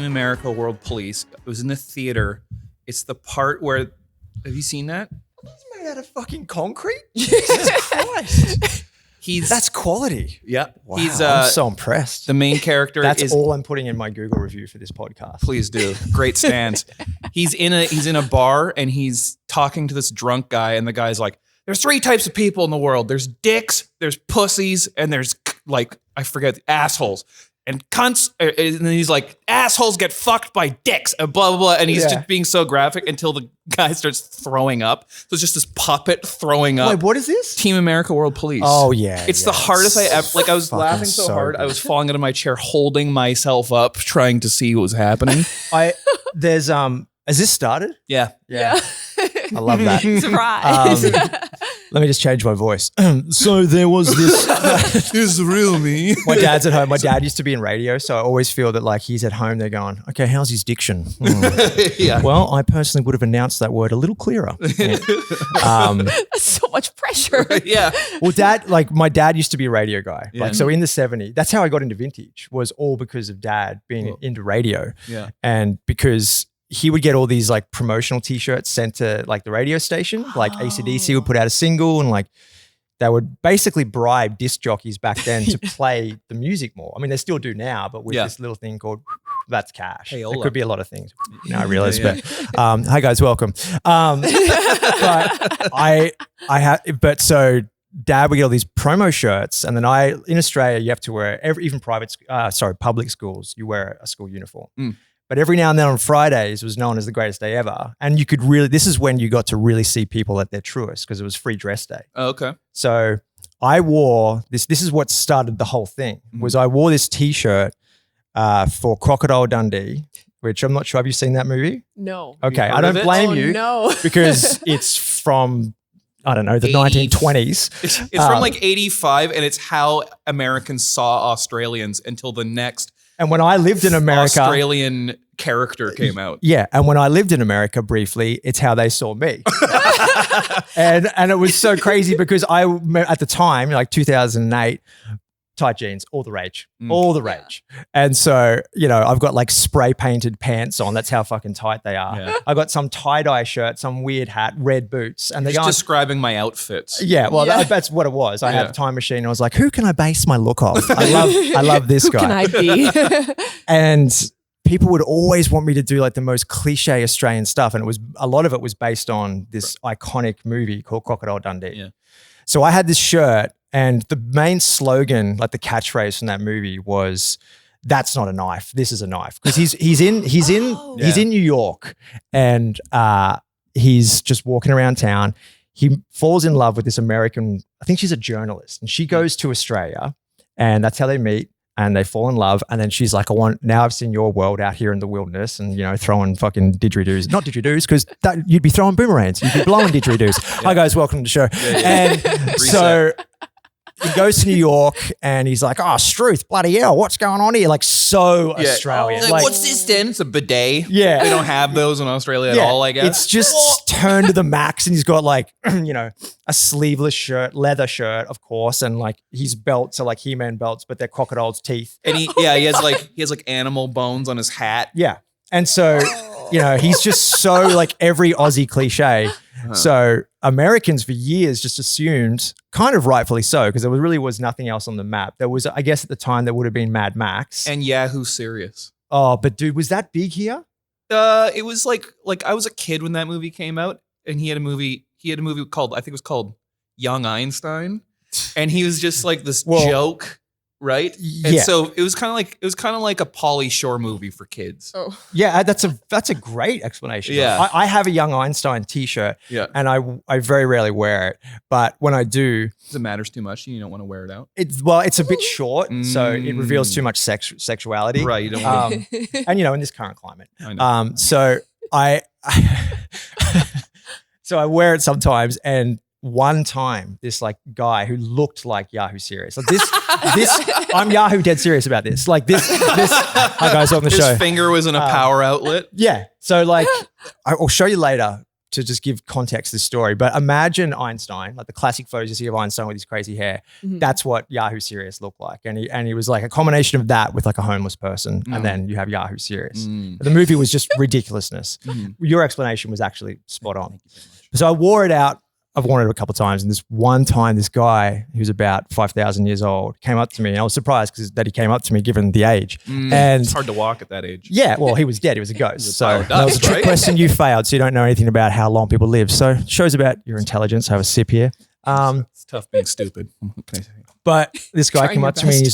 America World Police. It was in the theater. It's the part where, have you seen that? It's made out of fucking concrete? Jesus Christ. That's quality. Yeah. Wow, I'm so impressed. The main character That's all I'm putting in my Google review for this podcast. Please do. Great stands. He's in a bar and he's talking to this drunk guy, and the guy's like, there's 3 types of people in the world. There's dicks, there's pussies, and there's I forget, assholes. And cunts, and then he's like, assholes get fucked by dicks, and blah, blah, blah. And he's just being so graphic until the guy starts throwing up. So it's just this puppet throwing up. Wait, what is this? Team America World Police. Oh, yeah. It's the hardest I ever, I was laughing so hard, I was falling out of my chair, holding myself up, trying to see what was happening. Has this started? Yeah. I love that. Surprise. Let me just change my voice. So there was this. This is real me. My dad's at home. My dad used to be in radio, so I always feel that like he's at home. They're going, okay, how's his diction? Yeah. Well, I personally would have announced that word a little clearer. Yeah. That's so much pressure. Yeah. Well, my dad used to be a radio guy. Yeah. So in the 70s, that's how I got into vintage, was all because of dad being into radio. Yeah. And because he would get all these like promotional t-shirts sent to like the radio station, like AC/DC would put out a single, and like they would basically bribe disc jockeys back then to play the music more. I mean, they still do now, but with this little thing called that's cash. Hey, it could be a lot of things. I realize, but hi guys, welcome. But so dad would get all these promo shirts, and then in Australia you have to wear even public schools, you wear a school uniform. But every now and then on Fridays was known as the greatest day ever. And you could this is when you got to really see people at their truest, because it was free dress day. Oh, okay. So I wore this is what started the whole thing, was I wore this t-shirt for Crocodile Dundee, which I'm not sure, have you seen that movie? No. Okay, I don't blame you. No. Because it's from, I don't know, the 1920s. It's from like 85, and it's how Americans saw Australians until the next and when I lived in America, Australian character came out. Yeah, and when I lived in America briefly, it's how they saw me. and it was so crazy because at the time, like 2008, tight jeans, all the rage. And so, I've got like spray painted pants on. That's how fucking tight they are. Yeah. I got some tie-dye shirt, some weird hat, red boots. And they're just describing my outfits. Yeah, well, that's what it was. I had a time machine and I was like, who can I base my look off? I love this guy. Who can I be? And people would always want me to do like the most cliche Australian stuff. And a lot of it was based on this iconic movie called Crocodile Dundee. Yeah. So I had this shirt, and the main slogan, like the catchphrase from that movie, was, "That's not a knife. This is a knife." Because he's in New York, and he's just walking around town. He falls in love with this American. I think she's a journalist, and she goes to Australia, and that's how they meet. And they fall in love, and then she's like, now I've seen your world out here in the wilderness, and throwing fucking didgeridoos, not didgeridoos, because you'd be throwing boomerangs, you'd be blowing didgeridoos. Hi guys, welcome to the show. And so he goes to New York, and he's like, "Oh, Struth, bloody hell, what's going on here?" Like Australian. Like, what's this then? It's a bidet. Yeah, they don't have those in Australia at all, I guess. It's just turned to the max, and he's got like a sleeveless shirt, leather shirt, of course, and like his belts are like He-Man belts, but they're crocodile's teeth. And he has like animal bones on his hat. Yeah, and so he's just so like every Aussie cliche. So Americans for years just assumed, kind of rightfully so, because there really was nothing else on the map. There was, I guess at the time, there would have been Mad Max. And Yahoo Serious. Oh, but dude, was that big here? It was like I was a kid when that movie came out, and he had a movie called, I think it was called Young Einstein. And he was just like this joke. Right? And so it was kind of like a Pauly Shore movie for kids. Oh. Yeah, that's a great explanation. Yeah. I have a Young Einstein t-shirt, and I very rarely wear it. But when I do, it matters too much, you don't want to wear it out. It's a bit short, so it reveals too much sexuality. Right, you don't want and in this current climate. I know. So I wear it sometimes, and one time this like guy who looked like Yahoo Serious, like this I'm Yahoo dead serious about this, like this hi guys, on the show, his finger was in a power outlet. So like I'll show you later. to just give context to this story, but imagine Einstein, like the classic photos you see of Einstein with his crazy hair. That's what Yahoo Serious looked like. And he was like a combination of that with like a homeless person. And then you have Yahoo Serious. The movie was just ridiculousness. Your explanation was actually spot on. So I wore it out. I've worn it a couple of times. And this one time, this guy who's about 5,000 years old came up to me. And I was surprised that he came up to me given the age. And it's hard to walk at that age. Yeah, well, he was dead. He was a ghost. So that was a trick right? question. You failed. So you don't know anything about how long people live. So it shows about your intelligence. Have a sip here. It's tough being stupid. But this guy came up to me and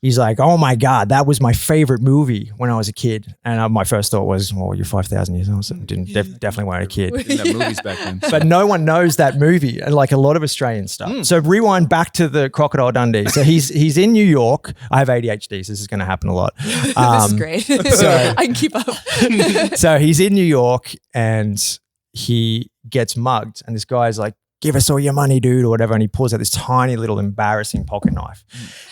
he's like, oh my God, that was my favorite movie when I was a kid. And my first thought was, well, you're 5,000 years old, so definitely weren't a kid. Didn't have movies back then. But no one knows that movie, and like a lot of Australian stuff. So rewind back to the Crocodile Dundee. So he's in New York. I have ADHD, so this is going to happen a lot. This is great. So, I can keep up. So he's in New York and he gets mugged, and this guy's like, give us all your money, dude, or whatever. And he pulls out this tiny little embarrassing pocket knife.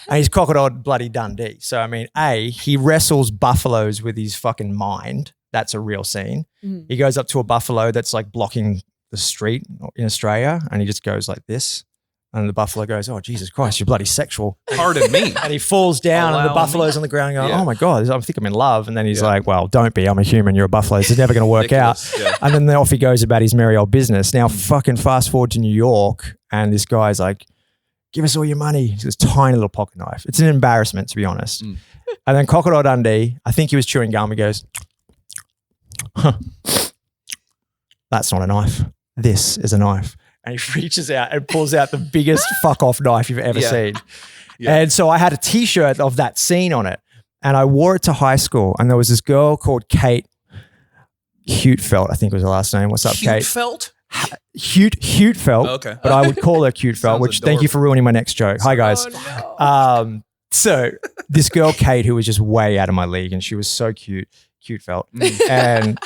And he's Crocodile bloody Dundee. So, I mean, he wrestles buffaloes with his fucking mind. That's a real scene. He goes up to a buffalo that's like blocking the street in Australia, and he just goes like this. And the buffalo goes, oh, Jesus Christ, you're bloody sexual. Pardon me. And he falls down and the buffalo's on the ground going, oh my God, I think I'm in love. And then he's like, well, don't be. I'm a human. You're a buffalo. This is never going to work out. Yeah. And then off he goes about his merry old business. Now fucking fast forward to New York and this guy's like, give us all your money. He's this tiny little pocket knife. It's an embarrassment, to be honest. And then Crocodile Dundee, I think he was chewing gum. He goes, that's not a knife. This is a knife. And he reaches out and pulls out the biggest fuck off knife you've ever seen. Yeah. And so I had a t-shirt of that scene on it and I wore it to high school. And there was this girl called Kate Hutefeld, I think was her last name. What's up, Kate? Hutefeld? Hutefeld. Oh, okay. But I would call her Cutefeld, which thank you for ruining my next joke. Hi, guys. Oh, no. So this girl, Kate, who was just way out of my league and she was so Cutefeld. And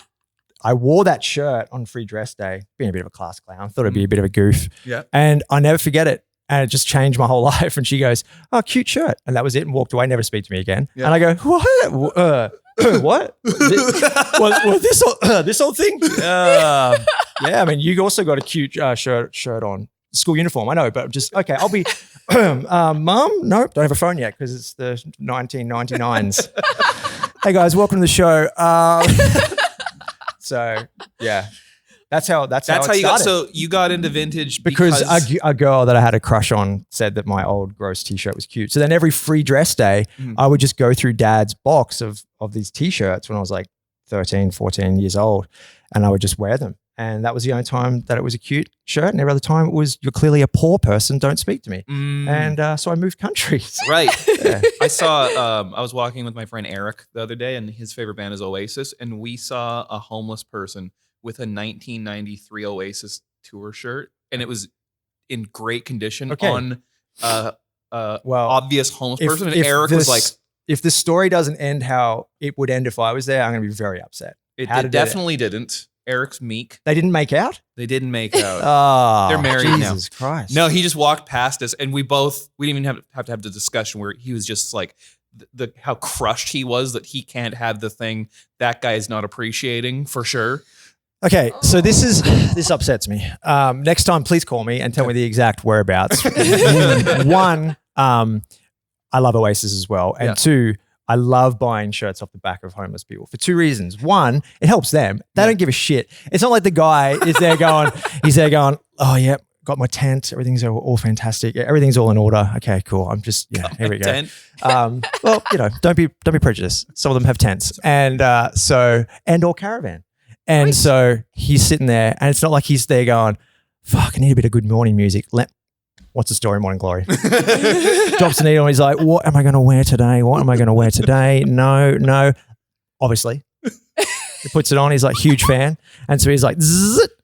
I wore that shirt on Free Dress Day, being a bit of a class clown. Thought it'd be a bit of a goof. Yeah. And I never forget it. And it just changed my whole life. And she goes, oh, cute shirt. And that was it and walked away, never speak to me again. Yeah. And I go, what? What? Was this whole thing? Yeah, I mean, you also got a cute shirt on. School uniform, I know, but just, okay, I'll be, Mum? Nope, don't have a phone yet because it's the 1999s. Hey guys, welcome to the show. So yeah, that's how it how you got. started. So you got into vintage because a girl that I had a crush on said that my old gross t-shirt was cute. So then every Free Dress Day, I would just go through Dad's box of these t-shirts when I was like 13, 14 years old, and I would just wear them. And that was the only time that it was a cute shirt. And every other time it was, you're clearly a poor person, don't speak to me. And so I moved countries. Right. Yeah. I saw, I was walking with my friend Eric the other day and his favorite band is Oasis. And we saw a homeless person with a 1993 Oasis tour shirt. And it was in great condition on obvious homeless person. And Eric was like, if the story doesn't end how it would end if I was there, I'm going to be very upset. It definitely didn't. Eric's meek. They didn't make out? They didn't make out. Oh, they're married now. Jesus Christ. No, he just walked past us and we didn't even have to have the discussion where he was just like how crushed he was that he can't have the thing that guy is not appreciating for sure. Okay, so this upsets me. Next time, please call me and tell me the exact whereabouts. One, I love Oasis as well. And two, I love buying shirts off the back of homeless people for two reasons. One, it helps them. They don't give a shit. It's not like the guy is there going, oh yeah, got my tent. Everything's all fantastic. Yeah, everything's all in order. Okay, cool. I'm just, here we go. Well, don't be prejudiced. Some of them have tents and or caravan. And so he's sitting there and it's not like he's there going, fuck, I need a bit of good morning music. What's the story, Morning Glory? Drops the needle and he's like, what am I going to wear today? What am I going to wear today? No. Obviously. He puts it on. He's like, huge fan. And so he's like,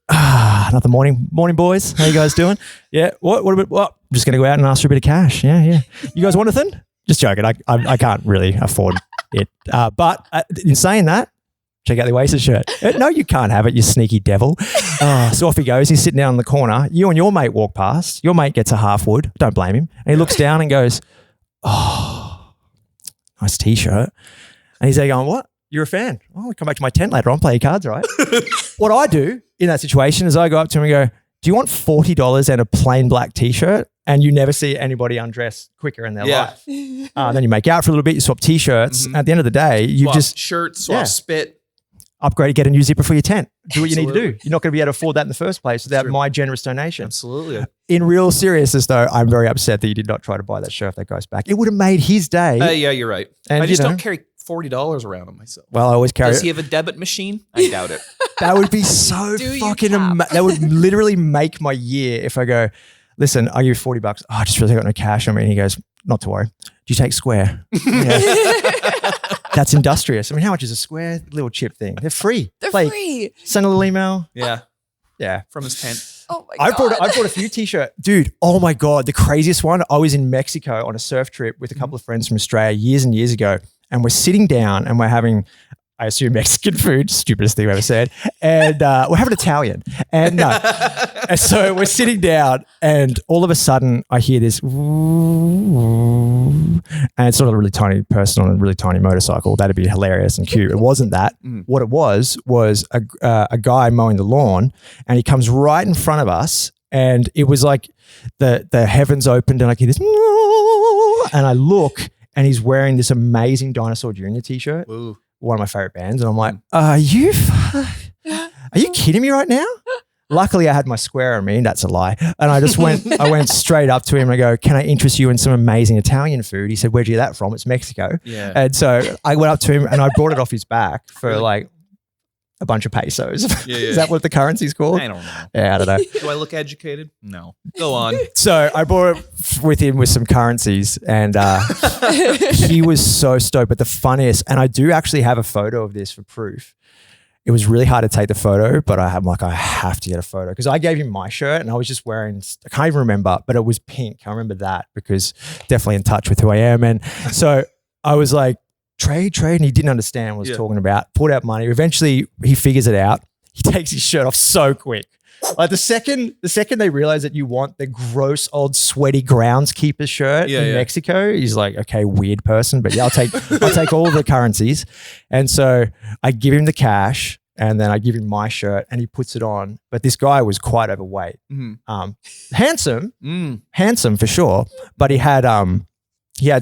another morning boys. How you guys doing? Yeah. What I'm just going to go out and ask for a bit of cash. Yeah. You guys want anything? Just joking. I can't really afford it. But in saying that, check out the Oasis shirt. No, you can't have it, you sneaky devil. So off he goes. He's sitting down in the corner. You and your mate walk past. Your mate gets a half wood. Don't blame him. And he looks down and goes, oh, nice t-shirt. And he's there going, what? you're a fan. Oh, I'll come back to my tent later on, play your cards, right? What I do in that situation is I go up to him and go, do you want $40 and a plain black t-shirt? And you never see anybody undress quicker in their life. Then you make out for a little bit, you swap t-shirts. At the end of the day, you swap just shirts, swap spit. Upgrade, get a new zipper for your tent. Do what you need to do. You're not going to be able to afford that in the first place without my generous donation. Absolutely. In real seriousness, though, I'm very upset that you did not try to buy that shirt that goes back. It would have made his day. Yeah, you're right. And I just don't carry $40 around on myself. Well, I always carry Does he have a debit machine? I doubt it. That would be so fucking that would literally make my year if I go, listen, I'll give you $40. Oh, I just really got no cash on me. And he goes, not to worry. Do you take Square? That's industrious. I mean, how much is a Square little chip thing? They're free. They're free. Send a little email. Yeah. From his tent. Oh my God. I bought a few t-shirts. Dude, oh my God. The craziest one, I was in Mexico on a surf trip with a couple of friends from Australia years and years ago. And we're sitting down and we're having, I assume, Mexican food, stupidest thing I've ever said. And we're having Italian. And and so we're sitting down and all of a sudden I hear this, and it's sort of a really tiny person on a really tiny motorcycle. That'd be hilarious and cute. It wasn't that. What it was a guy mowing the lawn, and he comes right in front of us, and it was like the heavens opened and I hear this, and I look, and he's wearing this amazing Dinosaur Jr. t-shirt. Ooh. One of my favorite bands. And I'm like, are you kidding me right now? Luckily I had my Square on me. That's a lie. And I went straight up to him and I go, can I interest you in some amazing Italian food? He said, where'd you get that from? It's Mexico. Yeah. And so I went up to him and I brought it off his back for like a bunch of pesos. Is that what the currency's called? I don't know. Yeah, I don't know. Do I look educated? No. Go on. So I bought it with him with some currencies, and he was so stoked. But the funniest, and I do actually have a photo of this for proof. It was really hard to take the photo, but I have to get a photo because I gave him my shirt and I was just wearing, I can't even remember, but it was pink. I remember that because definitely in touch with who I am. And so I was like, trade, and he didn't understand what I was talking about, pulled out money. Eventually he figures it out. He takes his shirt off so quick. Like the second they realize that you want the gross old sweaty groundskeeper shirt in Mexico, he's like, okay, weird person, but yeah, I'll take all the currencies. And so I give him the cash and then I give him my shirt and he puts it on. But this guy was quite overweight. Handsome for sure, but he had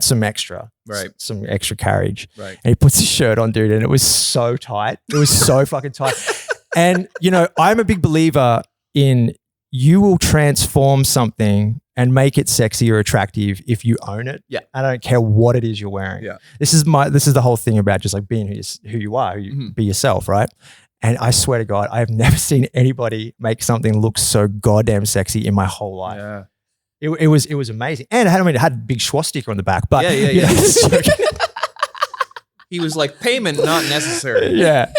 some extra. Right. Some extra carriage. Right. And he puts his shirt on, dude, and it was so tight. It was so fucking tight. And, you know, I'm a big believer in you will transform something and make it sexy or attractive if you own it. Yeah. I don't care what it is you're wearing. Yeah. This is the whole thing about just like being who you are, be yourself, right? And I swear to God, I have never seen anybody make something look so goddamn sexy in my whole life. Yeah. It was amazing. And it had a big swastika on the back. But yeah. He was like, payment not necessary. Yeah.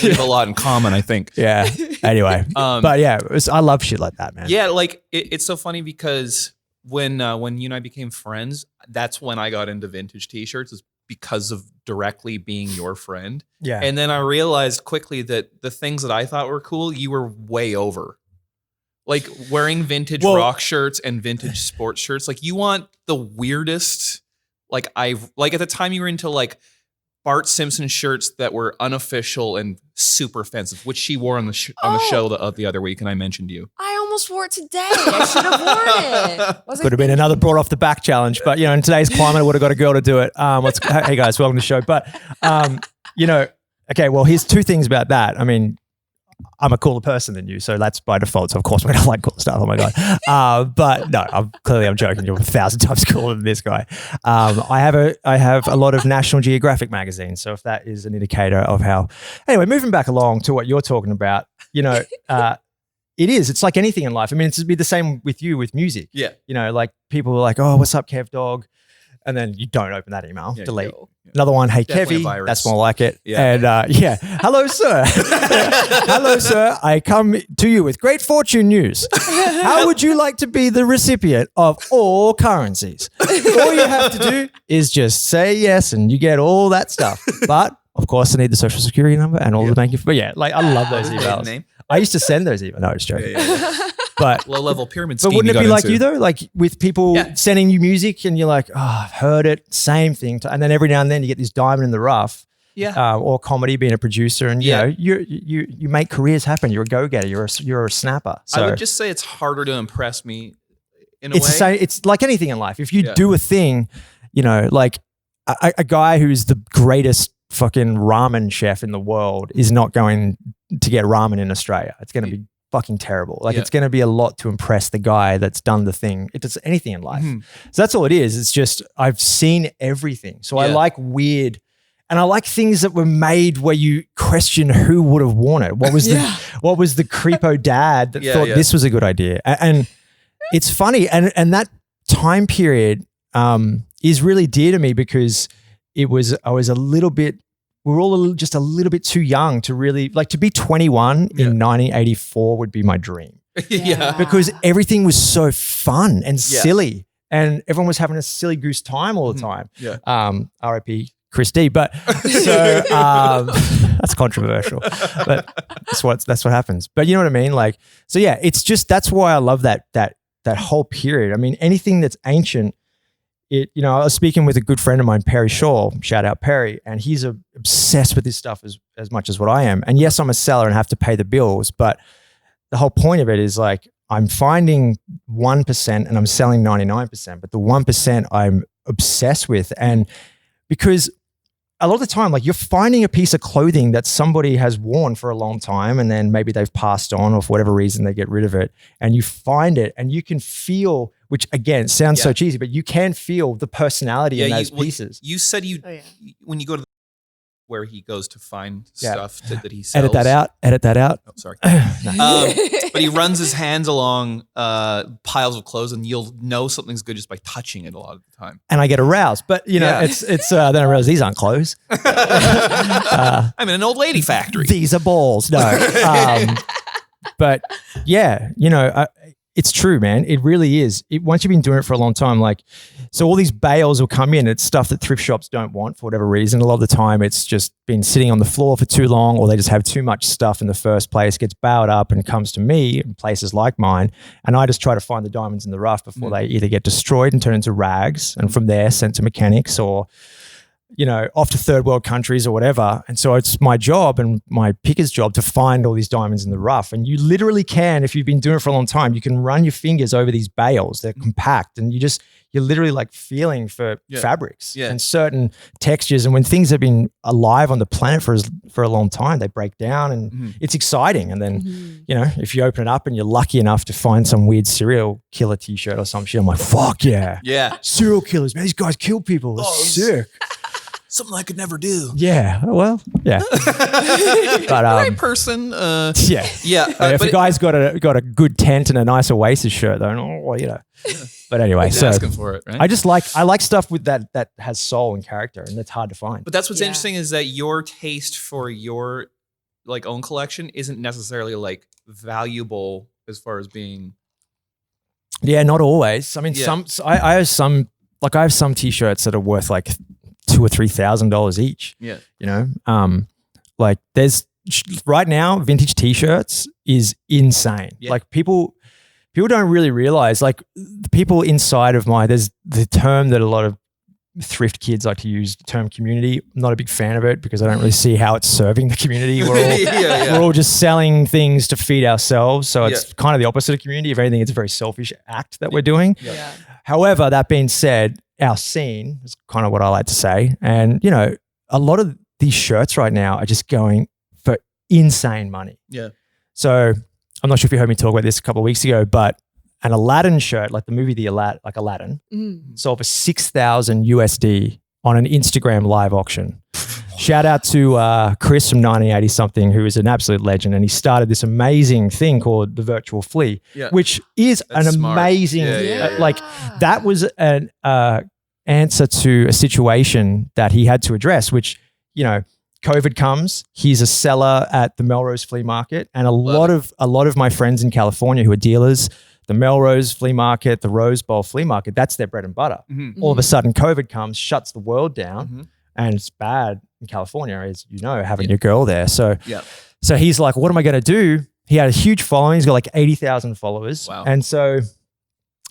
We have a lot in common, I think. Yeah. Anyway. But yeah, I love shit like that, man. Yeah, like it's so funny because when you and I became friends, that's when I got into vintage t-shirts, is because of directly being your friend. Yeah. And then I realized quickly that the things that I thought were cool, you were way over. Like wearing vintage rock shirts and vintage sports shirts. Like you want the weirdest, like at the time you were into like Bart Simpson shirts that were unofficial and super offensive, which she wore on the show the other week, and I mentioned you. I almost wore it today. I should have worn it. Could have been another brought off the back challenge, but you know, in today's climate, I would have got a girl to do it. Hey guys, welcome to the show. But you know, okay, well, here's two things about that. I mean, I'm a cooler person than you, so that's by default. So of course, we're gonna like cool stuff. Oh my god! But no, I'm joking. You're 1,000 times cooler than this guy. I have a lot of National Geographic magazines, so if that is an indicator of how. Anyway, moving back along to what you're talking about, you know, it's like anything in life. I mean, it's be the same with you with music. Yeah. You know, like people are like, oh, what's up, Kev dog? And then you don't open that email, delete. Yeah. Another one, hey, Definitely Kevvy, that's more like it. Yeah. And hello, sir. Hello, sir. I come to you with great fortune news. How would you like to be the recipient of all currencies? All you have to do is just say yes and you get all that stuff. But, of course, I need the social security number and all the banking. But yeah, like I love those emails. Name? I used to send those emails. No, I was joking. Yeah. But low-level pyramid scheme. But wouldn't it be like into. you though? Like with people sending you music and you're like, oh, I've heard it, same thing. And then every now and then you get this diamond in the rough or comedy, being a producer, and you know, you make careers happen. You're a go-getter. You're a snapper. So I would just say it's harder to impress me in a it's way. the same, it's like anything in life. If you do a thing, you know, like a guy who's the greatest fucking ramen chef in the world is not going to get ramen in Australia. It's going to be fucking terrible. Like it's going to be a lot to impress the guy that's done the thing. It does anything in life. So that's all it is. It's just, I've seen everything. So I like weird, and I like things that were made where you question who would have worn it. What was the creepo dad that thought this was a good idea? And it's funny. And that time period is really dear to me because I was a little bit, we're all just a little bit too young to really, like, to be 21 in 1984 would be my dream. Because everything was so fun and silly, and everyone was having a silly goose time all the time. R.I.P. Chris D. But so that's controversial, but that's what happens. But you know what I mean? Like, so yeah, it's just, that's why I love that whole period. I mean, anything that's ancient. You know, I was speaking with a good friend of mine, Perry Shaw, shout out Perry, and he's obsessed with this stuff as much as what I am. And yes, I'm a seller and have to pay the bills, but the whole point of it is like, I'm finding 1% and I'm selling 99%, but the 1% I'm obsessed with. And because a lot of the time, like, you're finding a piece of clothing that somebody has worn for a long time, and then maybe they've passed on, or for whatever reason they get rid of it, and you find it and you can feel, which again sounds so cheesy, but you can feel the personality in those pieces. You said when you go to the, where he goes to find stuff that he sells. Edit that out. Oh, sorry. But he runs his hands along piles of clothes, and you'll know something's good just by touching it a lot of the time. And I get aroused, but you know, it's then I realize these aren't clothes. I'm in an old lady factory. These are balls. No. But yeah, you know, it's true, man. It really is. Once you've been doing it for a long time, like, so all these bales will come in. It's stuff that thrift shops don't want for whatever reason. A lot of the time it's just been sitting on the floor for too long, or they just have too much stuff in the first place, gets bailed up and comes to me in places like mine. And I just try to find the diamonds in the rough before they either get destroyed and turn into rags, and from there sent to mechanics, or, you know, off to third world countries or whatever. And so it's my job and my picker's job to find all these diamonds in the rough. And you literally can, if you've been doing it for a long time, you can run your fingers over these bales. They're compact, and you're literally like feeling for fabrics and certain textures. And when things have been alive on the planet for a long time, they break down, and it's exciting. And then, you know, if you open it up and you're lucky enough to find some weird serial killer t-shirt or some shit, I'm like, fuck yeah. Yeah. Serial killers, man. These guys kill people. It's sick. Something I could never do. Yeah. Well, yeah. But right person. Yeah. But if a guy's got a good tent and a nice Oasis shirt, though, well, you know. But anyway, he's asking for it, right? I like stuff with that has soul and character, and that's hard to find. But that's what's interesting, is that your taste for your like own collection isn't necessarily like valuable as far as being. Yeah, not always. I mean, I have some t-shirts that are worth like $2,000 or $3,000 each. Yeah. You know, like there's right now, vintage t-shirts is insane. Yeah. Like people don't really realize, like, the people inside of there's the term that a lot of thrift kids like to use, the term community. I'm not a big fan of it because I don't really see how it's serving the community. We're all just selling things to feed ourselves. So it's kind of the opposite of community. If anything, it's a very selfish act that we're doing. Yeah. However, that being said, our scene is kind of what I like to say. And, you know, a lot of these shirts right now are just going for insane money. Yeah. So I'm not sure if you heard me talk about this a couple of weeks ago, but an Aladdin shirt, like the movie Aladdin, sold for $6,000 USD on an Instagram live auction. Shout out to Chris from 1980 something, who is an absolute legend, and he started this amazing thing called the Virtual Flea, which is an amazing like that was an answer to a situation that he had to address, which, you know, COVID comes, he's a seller at the Melrose Flea Market, and a lot of my friends in California who are dealers, the Melrose Flea Market, the Rose Bowl Flea Market, that's their bread and butter. All of a sudden COVID comes, shuts the world down, and it's bad in California, as you know, having your girl there. So he's like, what am I going to do? He had a huge following. He's got like 80,000 followers. Wow. And so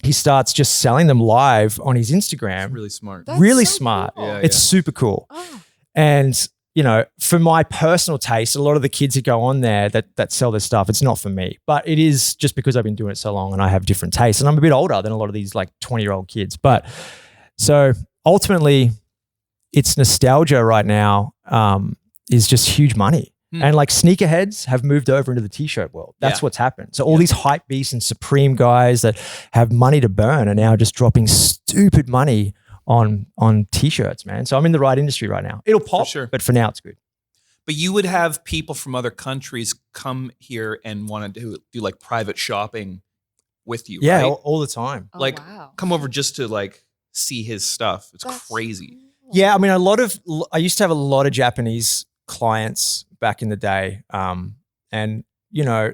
he starts just selling them live on his Instagram. That's really smart. Really smart. Cool. It's super cool. Oh. And for my personal taste, a lot of the kids that go on there that sell this stuff, it's not for me. But it is just because I've been doing it so long and I have different tastes. And I'm a bit older than a lot of these like 20-year-old kids. But so ultimately, it's nostalgia right now is just huge money. And like sneakerheads have moved over into the t-shirt world. That's what's happened. So all these hype beasts and Supreme guys that have money to burn are now just dropping stupid money on t-shirts, man. So I'm in the right industry right now. It'll pop, but for now it's good. But you would have people from other countries come here and want to do like private shopping with you, right? all the time. Oh, like wow. come over just to like see his stuff. It's crazy. Yeah, I mean, I used to have a lot of Japanese clients back in the day. And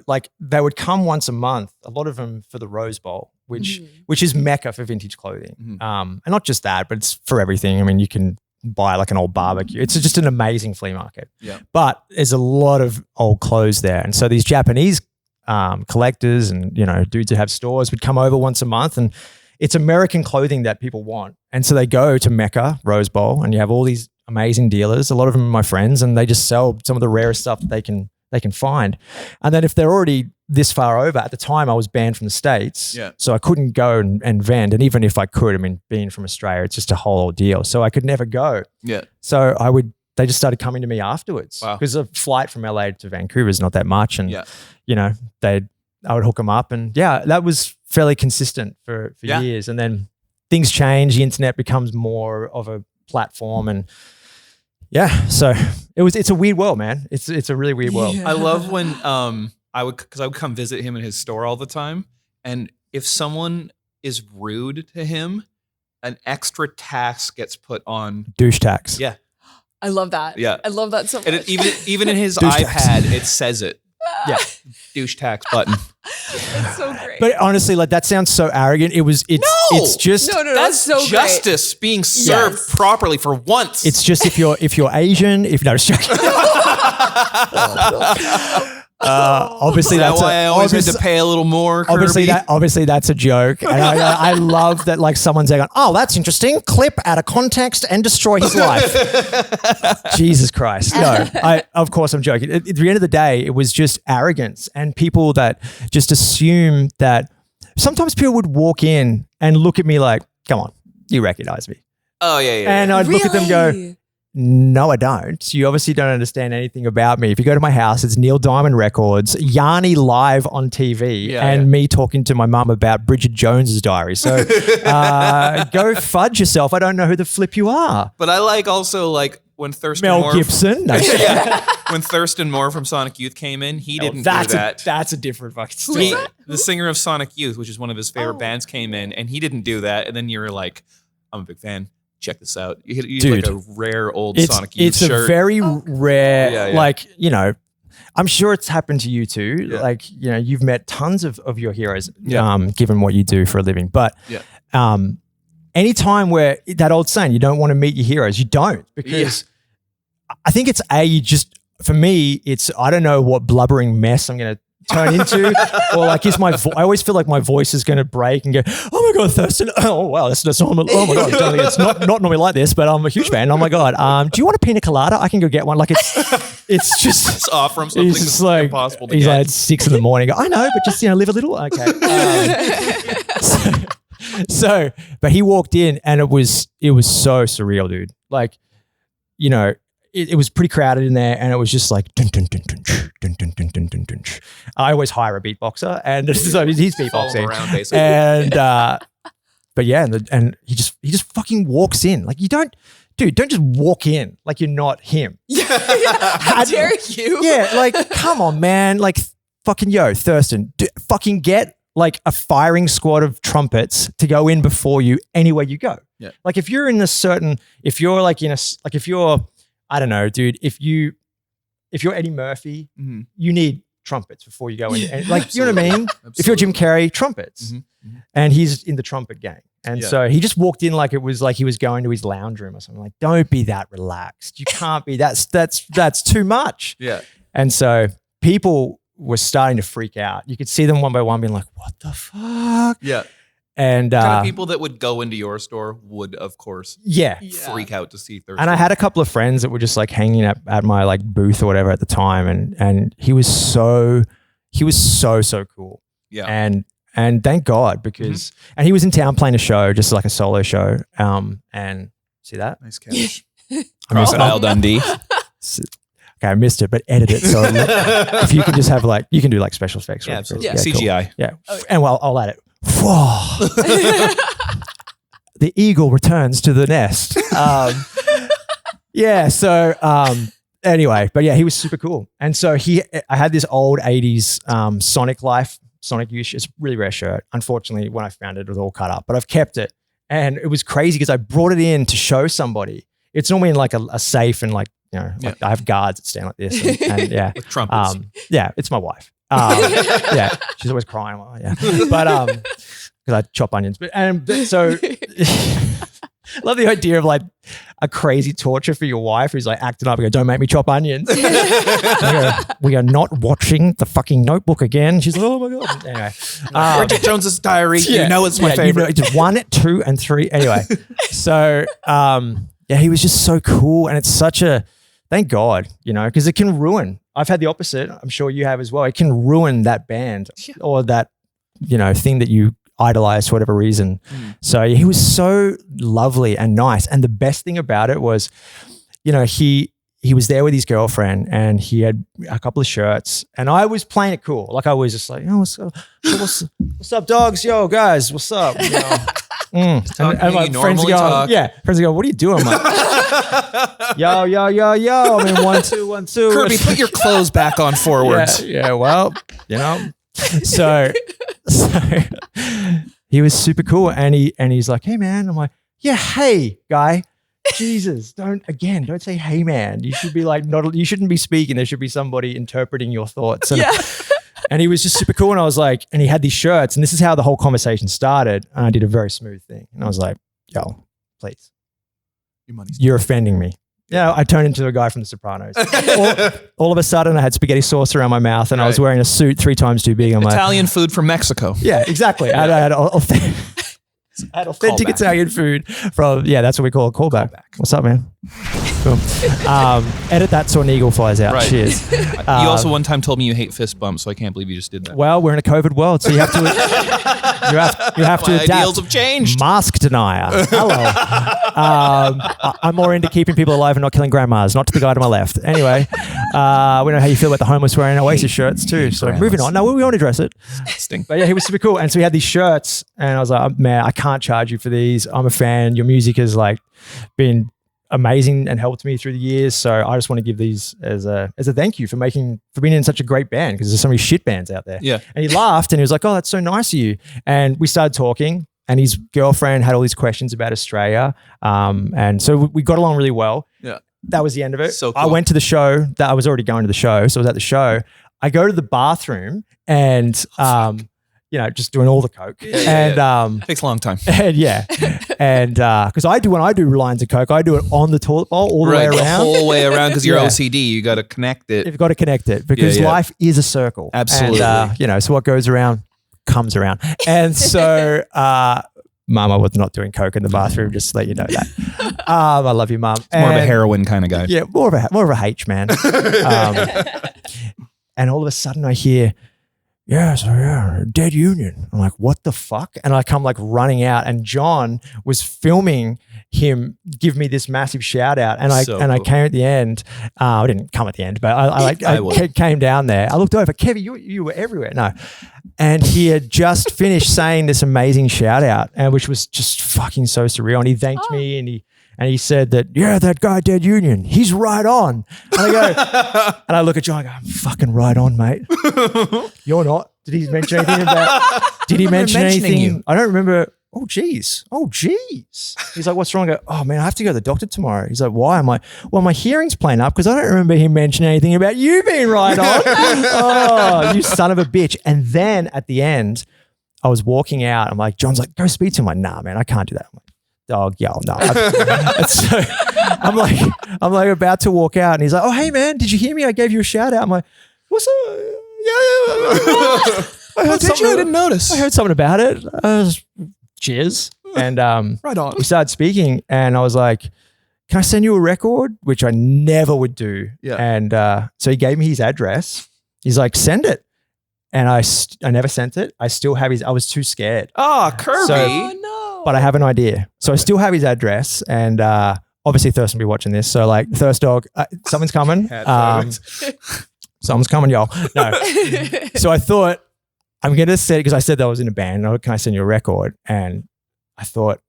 like they would come once a month, a lot of them for the Rose Bowl, which is Mecca for vintage clothing. And not just that, but it's for everything. I mean, you can buy like an old barbecue. It's just an amazing flea market. Yeah. But there's a lot of old clothes there. And so these Japanese collectors and, dudes that have stores would come over once a month, and it's American clothing that people want. And so they go to Mecca, Rose Bowl, and you have all these amazing dealers. A lot of them are my friends, and they just sell some of the rarest stuff that they can find. And then if they're already this far over, at the time I was banned from the States, so I couldn't go and vend. And even if I could, I mean, being from Australia, it's just a whole ordeal. So I could never go. Yeah. So they just started coming to me afterwards because a flight from LA to Vancouver is not that much. And, I would hook them up, and that was fairly consistent for years. And then things change. The internet becomes more of a platform, and so it's a weird world, man. It's a really weird world. I love when I would come visit him in his store all the time, and if someone is rude to him, an extra tax gets put on. Douche tax. Yeah. I love that. Yeah. I love that so much. And even in his iPad, it says it. Yeah. Douche tax button. That's so great. But honestly, like that sounds so arrogant. It's just that's so justice great. Being served properly for once. It's just if you're Asian, obviously that's why I always had to pay a little more. Kirby? Obviously that's a joke, and I love that. Like someone's going, "Oh, that's interesting." Clip out of context and destroy his life. Jesus Christ! No, of course I'm joking. At the end of the day, it was just arrogance and people that just assume that. Sometimes people would walk in and look at me like, "Come on, you recognize me." Oh yeah. And I'd look at them and go, "No, I don't. You obviously don't understand anything about me. If you go to my house, it's Neil Diamond Records, Yanni live on TV, and me talking to my mum about Bridget Jones's diary. So go fudge yourself. I don't know who the flip you are." But I like also like when Thurston Mel Moore Gibson. No. When Thurston Moore from Sonic Youth came in, he didn't do that. That's a different fucking story. The singer of Sonic Youth, which is one of his favorite bands, came in, and he didn't do that. And then you were like, "I'm a big fan. Check this out." You had like a rare old Sonic Youth shirt. It's a very rare, like, I'm sure it's happened to you too. Yeah. Like, you've met tons of your heroes, given what you do for a living. But anytime where that old saying, you don't want to meet your heroes, you don't. Because I think it's for me, it's, I don't know what blubbering mess I'm going to turn into, or like I always feel like my voice is going to break and go, "Oh my God, Thurston. Oh wow, that's normal. Oh my God, it's not normally like this, but I'm a huge fan. Oh my God, do you want a pina colada? I can go get one." Like it's just it's off from something that's like, impossible to he's get. like at 6 a.m. I know, but just live a little. Okay. So, but he walked in and it was so surreal, dude. Like, it was pretty crowded in there, and it was just like dun, dun, dun, dun, dun, dun, dun, dun, dun, dun. I always hire a beatboxer, and so he's beatboxing around basically. And but yeah, and he just fucking walks in. Like, don't just walk in like you're not him. How dare you? Yeah, like come on, man. Like fucking Thurston, fucking get like a firing squad of trumpets to go in before you anywhere you go. Yeah. Like if you're I don't know, dude, if you're Eddie Murphy, you need trumpets before you go in. And like, you know what I mean? If you're Jim Carrey, trumpets. And he's in the trumpet gang. And so he just walked in like it was like he was going to his lounge room or something. Like, don't be that relaxed. You can't be. That's too much. Yeah. And so people were starting to freak out. You could see them one by one being like, "What the fuck?" Yeah. And kind of people that would go into your store would, of course, freak out to see Thirst. And I had a couple of friends that were just like hanging at my like booth or whatever at the time, and he was so cool. Yeah. And thank God, because and he was in town playing a show, just like a solo show. And see that? Nice catch. Crocodile Dundee. Okay, I missed it, but edit it. So if you can just have like, you can do like special effects. Yeah, absolutely. CGI. Cool. Yeah. And well, I'll add it. The eagle returns to the nest. Anyway, but yeah, he was super cool. And so I had this old 80s Sonic Youth. It's a really rare shirt. Unfortunately, when I found it, it was all cut up, but I've kept it. And it was crazy because I brought it in to show somebody. It's normally in like a safe, and like, you know, like I have guards that stand like this and yeah. With trumpets. It's my wife. Yeah, she's always crying. But because I chop onions. But so I love the idea of like a crazy torture for your wife who's like acting up and go, don't make me chop onions. We are not watching the fucking Notebook again. She's like, oh my God. Anyway. Bridget Jones's Diary. You know it's my favorite. You know, it's 1, 2, and 3. Anyway. So he was just so cool. And it's such a, thank God, you know, because it can ruin. I've had the opposite. I'm sure you have as well. It can ruin that band or that, you know, thing that you idolize for whatever reason. So he was so lovely and nice. And the best thing about it was, you know, he was there with his girlfriend and he had a couple of shirts and I was playing it cool. Like I was just like, oh, what's up, dogs? Yo, guys, what's up? You know? And my friends are going, what are you doing? I'm like, yo. I mean, 1, 2, 1, 2. Kirby, put your clothes back on forwards. Yeah, well, you know. So he was super cool and he's like, hey man. I'm like, yeah, hey guy. Jesus, don't say hey man. You should be like, you shouldn't be speaking. There should be somebody interpreting your thoughts. And he was just super cool. And I was like, and he had these shirts and this is how the whole conversation started. And I did a very smooth thing. And I was like, yo, please. You're offending me. Yeah, I turned into a guy from The Sopranos. all of a sudden, I had spaghetti sauce around my mouth, and I was wearing a suit 3 times too big. I'm Italian food from Mexico. Yeah, exactly. I had authentic Italian food from. Yeah, that's what we call a callback. What's up, man? Cool. Edit that so an eagle flies out. Right. Cheers. You also one time told me you hate fist bumps, so I can't believe you just did that. Well, we're in a COVID world, so you have to. You have to adapt. Ideals have changed. Mask denier. Hello. I'm more into keeping people alive and not killing grandmas, not to the guy to my left. Anyway, we know how you feel about the homeless wearing Oasis shirts too. So moving on. No, we won't address it. But yeah, he was super cool. And so he had these shirts and I was like, man, I can't charge you for these. I'm a fan. Your music has like been amazing and helped me through the years. So I just want to give these as a thank you for being in such a great band because there's so many shit bands out there. Yeah. And he laughed and he was like, oh, that's so nice of you. And we started talking and his girlfriend had all these questions about Australia. And so we got along really well. Yeah. That was the end of it. So cool. I went to the show that I was already going to the show. So I was at the show. I go to the bathroom and, you know, just doing all the coke. Takes a long time. And because when I do lines of coke, I do it on the toilet bowl all the way around. The whole way around because you're OCD. You got to connect it. You've got to connect it because life is a circle. Absolutely. And, you know, so what goes around comes around. And so, Mum, I was not doing coke in the bathroom, just to let you know that. I love you, Mum. More of a heroin kind of guy. Yeah, more of a H man. And all of a sudden I hear, dead union. I'm like, what the fuck? And I come like running out and John was filming him give me this massive shout out. And I came at the end. I didn't come at the end, but I came down there. I looked over, Kevvy, you were everywhere. No. And he had just finished saying this amazing shout out, and which was just fucking so surreal. And he thanked me and he said that, that guy, Dead Union, he's right on. And I go, and I look at John, I go, I'm fucking right on, mate. You're not. Did he mention anything about, anything? I don't remember. Oh, geez. He's like, what's wrong? I go, oh man, I have to go to the doctor tomorrow. He's like, why? I'm like, well, my hearing's playing up because I don't remember him mentioning anything about you being right on. Oh, you son of a bitch. And then at the end, I was walking out. I'm like, John's like, go speak to him. I'm like, nah, man, I can't do that. I'm like, dog, no. So I'm like about to walk out and he's like, oh, hey man, did you hear me? I gave you a shout out. I'm like, what's up? Yeah. I did you? I didn't notice. I heard something about it. cheers. And Right on. we started speaking, and I was like, can I send you a record? Which I never would do. Yeah. And so he gave me his address. He's like, send it. And I never sent it. I still have his, I was too scared. Oh, Kirby. So- no. But I have an idea. So I still have his address, and obviously Thurston will be watching this. So like, Thirst Dog, something's coming. Something's coming, y'all. No. So I thought, I'm going to send, because I said that I was in a band. Oh, can I send you a record? And I thought,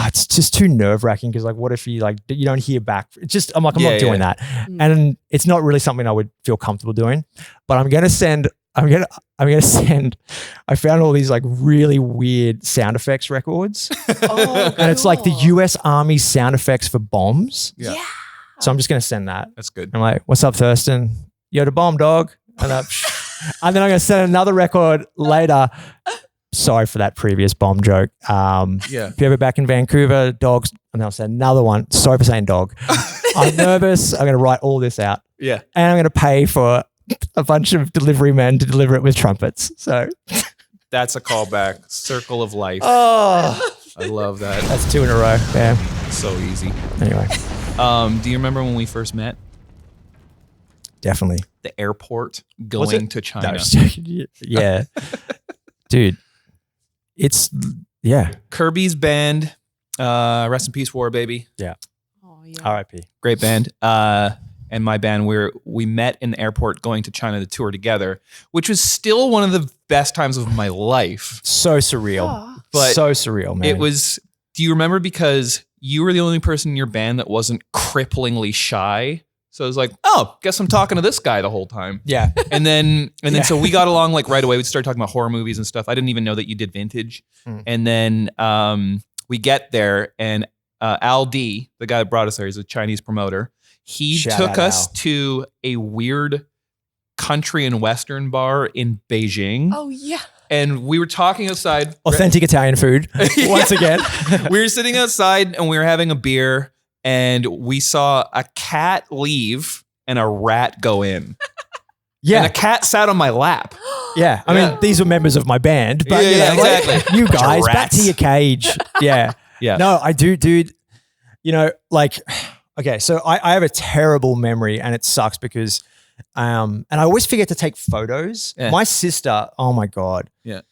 it's just too nerve wracking, because like, what if you like, you don't hear back? It's just, I'm like, I'm not doing that. And it's not really something I would feel comfortable doing, but I'm going to send, I found all these like really weird sound effects records. And it's like the US Army sound effects for bombs. Yeah. So I'm just going to send that. That's good. I'm like, what's up, Thurston? Yo, the bomb, dog. And, and then I'm going to send another record later. Sorry for that previous bomb joke. If you're ever back in Vancouver, dogs, and I'll send another one. Sorry for saying dog. I'm nervous. I'm going to write all this out. Yeah. And I'm going to pay for a bunch of delivery men to deliver it with trumpets. So that's a callback. Circle of life. Oh, I love that. that's 2 in a row. Yeah. So easy. Anyway, do you remember when we first met? definitely. The airport going to China. No, I was joking. Yeah. Dude, it's, yeah. Kirby's band. Rest in peace, War Baby. Oh, yeah. R.I.P. Great band. And my band, we met in the airport going to China to tour together, which was still one of the best times of my life. So surreal. Oh. But so surreal, man. It was, do you remember, because you were the only person in your band that wasn't cripplingly shy? So I was like, oh, guess I'm talking to this guy the whole time. Yeah. And then so we got along like right away. We started talking about horror movies and stuff. I didn't even know that you did vintage. And then we get there, and Al D, the guy that brought us there, he's a Chinese promoter. He Shout took out us Al. to a weird country and Western bar in Beijing. Oh, yeah. And we were talking outside. Authentic Italian food. Once again. We were sitting outside and we were having a beer, and we saw a cat leave and a rat go in. Yeah. And a cat sat on my lap. Yeah. I mean, these were members of my band, but Yeah, you know, exactly. like, you Bunch of guys, back rats. to your cage. Yeah. Yeah. No, I do, dude. You know, like, okay, so I have a terrible memory, and it sucks because, and I always forget to take photos. Yeah. My sister, oh my God. Yeah.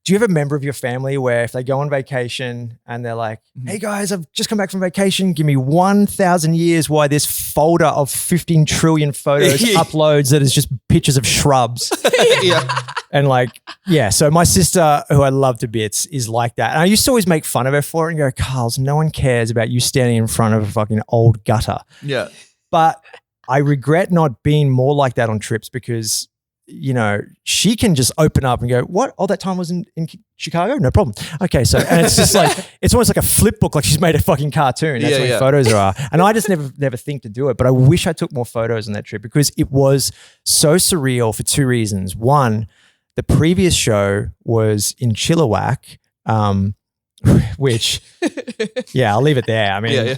Do you have a member of your family where if they go on vacation and they're like, hey guys, I've just come back from vacation. Give me 1,000 years why this folder of 15 trillion photos uploads that is just pictures of shrubs. Yeah. And like, yeah. So my sister, who I love to bits, is like that. And I used to always make fun of her for it and go, Carls, no one cares about you standing in front of a fucking old gutter. Yeah. But I regret not being more like that on trips, because, you know, she can just open up and go, what? Oh, that time was in Chicago? No problem. Okay. So, and it's just like, it's almost like a flip book, like she's made a fucking cartoon. That's Yeah, what yeah. photos are. And I just never think to do it. But I wish I took more photos on that trip, because it was so surreal for 2 reasons. One, the previous show was in Chilliwack, which, yeah, I'll leave it there. I mean, Yeah.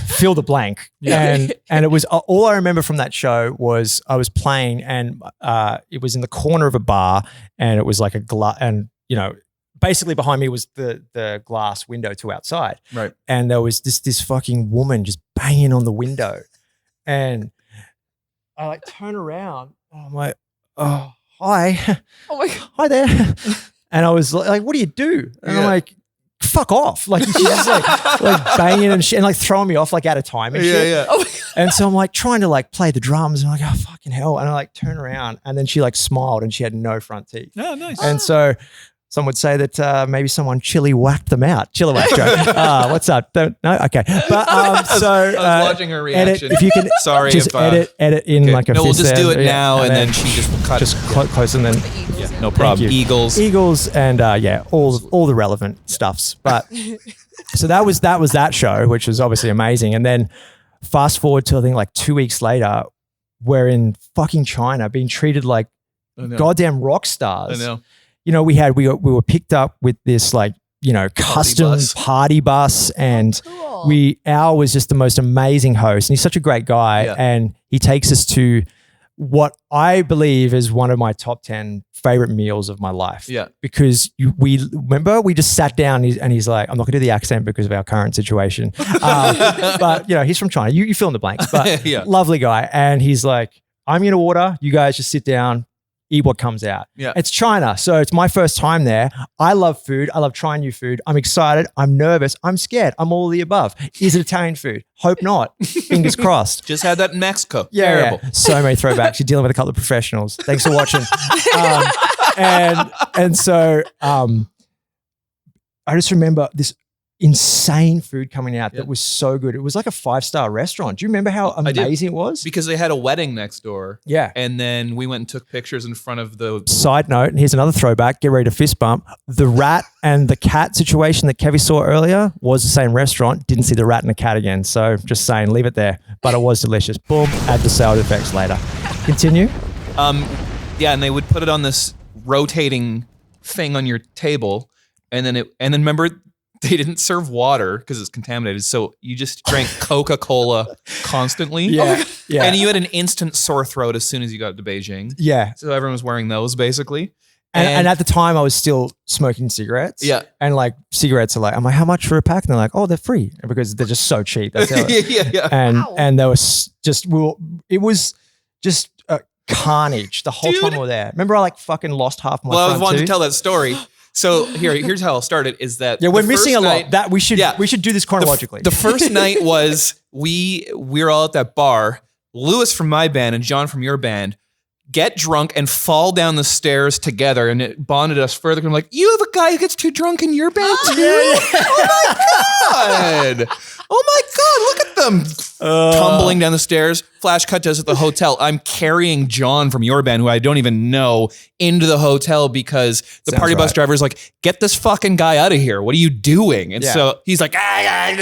fill the blank. And it was, all I remember from that show was I was playing, and it was in the corner of a bar, and it was like a glass, and you know, basically behind me was the glass window to outside. Right. And there was this fucking woman just banging on the window, and I like turn around, and I'm like, oh, hi. Oh, my God. Hi there. And I was like, what do you do? And I'm like, fuck off. Like, she's just like banging and shit, and like throwing me off like out of time and shit. Yeah. Oh, my God. And so I'm like trying to like play the drums, and I'm like, oh, fucking hell. And I like turn around, and then she like smiled, and she had no front teeth. Oh, nice. And so some would say that maybe someone chili whacked them out. Chilliwack joke. What's up? No? Okay. But so I was watching her edit, reaction. if you can Sorry just if edit in okay. like a No, we'll fist just do there. it now, and then then she just will cut. just close, and then Yeah, no problem. you. Eagles. Eagles and all the relevant stuffs. But so that was that show, which was obviously amazing. And then fast forward to I think like 2 weeks later, we're in fucking China being treated like goddamn rock stars. I know. You know, we were picked up with this like, you know, custom party bus, and Cool. Al was just the most amazing host, and he's such a great guy. Yeah. And he takes us to what I believe is one of my top 10 favorite meals of my life. Yeah. Because we just sat down and he's like, I'm not gonna do the accent because of our current situation. But he's from China. You fill in the blanks, but lovely guy. And he's like, I'm gonna order, you guys just sit down, eat what comes out. Yeah. It's China. So it's my first time there. I love food. I love trying new food. I'm excited. I'm nervous. I'm scared. I'm all of the above. Is it Italian food? Hope not. Fingers crossed. Just had that in Mexico. Yeah. Terrible. Yeah. So many throwbacks. You're dealing with a couple of professionals. Thanks for watching. So I just remember this insane food coming out that was so good. It was like a 5-star restaurant. Do you remember how amazing it was? Because they had a wedding next door. Yeah. And then we went and took pictures in front of the... Side note, and here's another throwback, get ready to fist bump. The rat and the cat situation that Kevvy saw earlier was the same restaurant. Didn't see the rat and the cat again. So just saying, leave it there. But it was delicious. Boom, add the sound effects later. Continue. Yeah, and they would put it on this rotating thing on your table. And then remember... They didn't serve water because it's contaminated, so you just drank Coca-Cola constantly. Yeah. And you had an instant sore throat as soon as you got to Beijing. Yeah. So everyone was wearing those basically. And at the time I was still smoking cigarettes. Yeah. And like cigarettes are like, I'm like, how much for a pack? And they're like, oh, they're free because they're just so cheap. That's how yeah. And there was just, it was just carnage the whole time we were there. Remember I like fucking lost half my Well, I front wanted to tooth? tell that story. So here's how it started is that we're missing a lot. That we should do this chronologically. The first night was we were all at that bar. Lewis from my band and John from your band get drunk and fall down the stairs together, and it bonded us further. I'm like, you have a guy who gets too drunk in your band too? Oh my God, look at them tumbling down the stairs. Flash cut to us at the hotel. I'm carrying John from your band, who I don't even know, into the hotel because the party bus driver is like, get this fucking guy out of here. What are you doing? And so he's like, and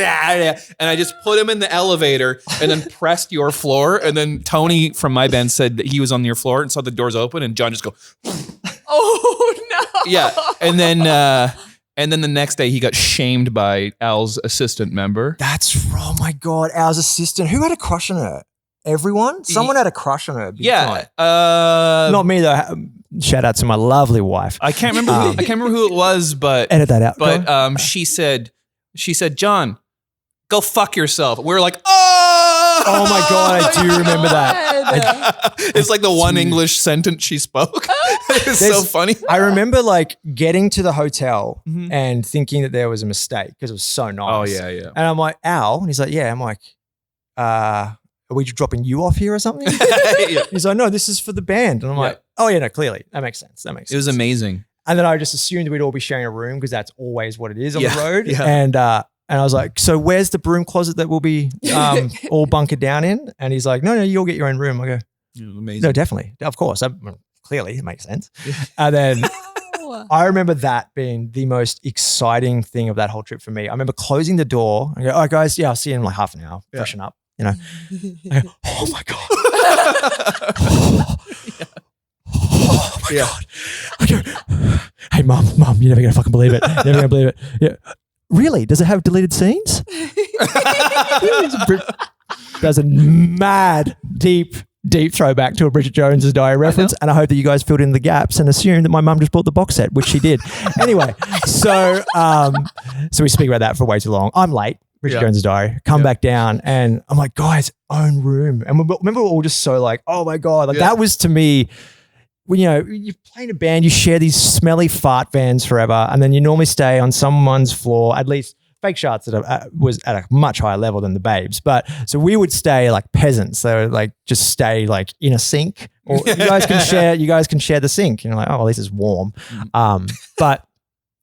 I just put him in the elevator and then pressed your floor. And then Tony from my band said that he was on your floor and saw the doors open, and John just go, Oh no. yeah. And then the next day he got shamed by Al's assistant member. Oh my God, Al's assistant. Who had a crush on her? Everyone? Someone had a crush on her. Yeah. Not me though. Shout out to my lovely wife. I can't remember who it was, but edit that out. But she said, John, go fuck yourself. We were like, oh my God, I do remember that. It's like the one English sentence she spoke. It's so funny. I remember like getting to the hotel and thinking that there was a mistake because it was so nice. Oh yeah. And I'm like, Al, and he's like, yeah. I'm like, are we dropping you off here or something? He's like, no, this is for the band. And I'm like, oh yeah, no, clearly that makes sense. It was amazing. And then I just assumed we'd all be sharing a room because that's always what it is on the road. Yeah. And I was like, so where's the broom closet that we'll be all bunkered down in? And he's like, no, you'll get your own room. I go, amazing. No, definitely. Of course. Clearly, it makes sense. And then I remember that being the most exciting thing of that whole trip for me. I remember closing the door. I go, all right, guys, I'll see you in like half an hour. Freshen up, I go, oh my God. Oh my God. I go, hey, mom, you're never going to fucking believe it. Never going to believe it. Yeah. Really? Does it have deleted scenes? There's a mad, deep throwback to a Bridget Jones's Diary reference, and I hope that you guys filled in the gaps and assumed that my mum just bought the box set, which she did. Anyway, so we speak about that for way too long. I'm late. Bridget Jones's Diary. Come back down, and I'm like, guys, own room. And remember, we're all just so like, oh my God, like that was to me. When you play in a band, you share these smelly fart vans forever, and then you normally stay on someone's floor. At least Fake Shots was at a much higher level than the Babes, but so we would stay like peasants. So like just stay like in a sink, or you guys can share. You guys can share the sink. And you're like, oh, well, this is warm. But